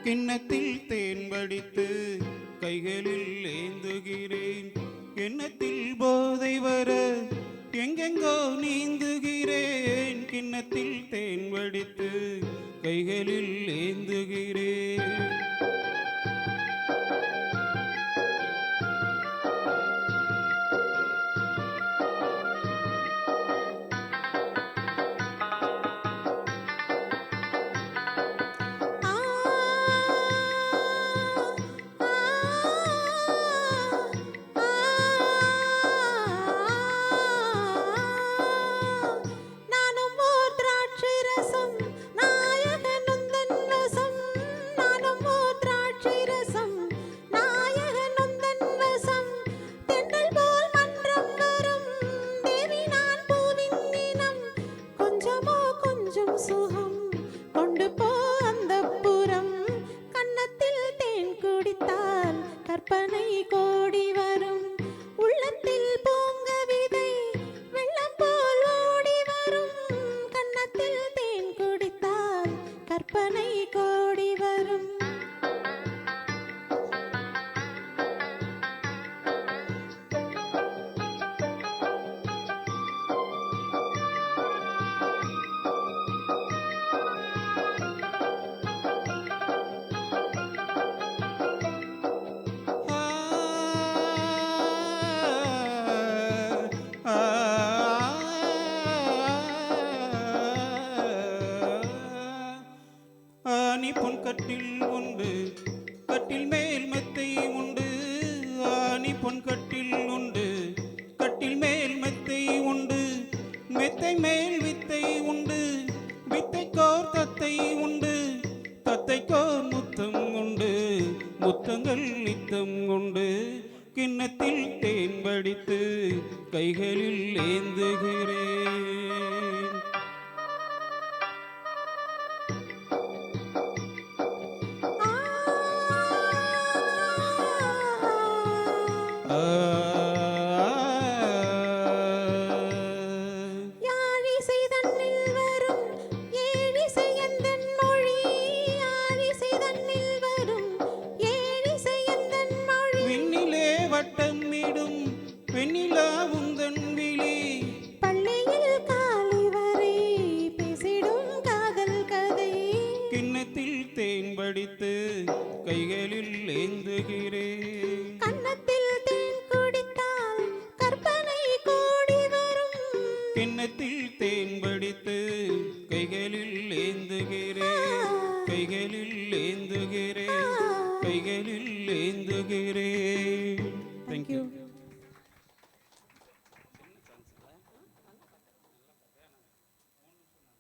கிண்ணத்தில் தேன் வடித்து கைகளில் ஏந்துகிறேன். எண்ணத்தில் போதை வர எங்கெங்கோ நீந்துகிறேன். கிண்ணத்தில் தேன் வடித்து கைகளில் ஏந்துகிறேன். கற்பனை கோடி வரும் உள்ளத்தில் பூங்க விதை வெள்ளம் போல் ஓடி வரும். கன்னத்தில் தேன் குடித்தால் கற்பனை கோடி வரும். ஆனி பொன் கட்டில் உண்டு, கட்டில் மேல் மெத்தை உண்டு. ஆனி பொன் கட்டில் உண்டு, கட்டில் மேல் மெத்தை உண்டு. மெத்தை மேல் வித்தை உண்டு, வித்தைக்கோர் தத்தை உண்டு. தத்தைக்கோர் முத்தம் உண்டு, முத்தங்கள் நித்தம் உண்டு. கிண்ணத்தில் தேன் வடித்து கைகளில் ஏந்துகிறேன். வட்டமிடும் வெண்ணிலா உந்தன் விழி, பள்ளியில் காலை வரை பேசிடும் காதல் கதை. கிண்ணத்தில் தேன் வடித்து கைகளில் ஏந்துகிறேன். கன்னத்தில் தேன் குடித்தால் கற்பனை கோடி வரும். கிண்ணத்தில் தேன்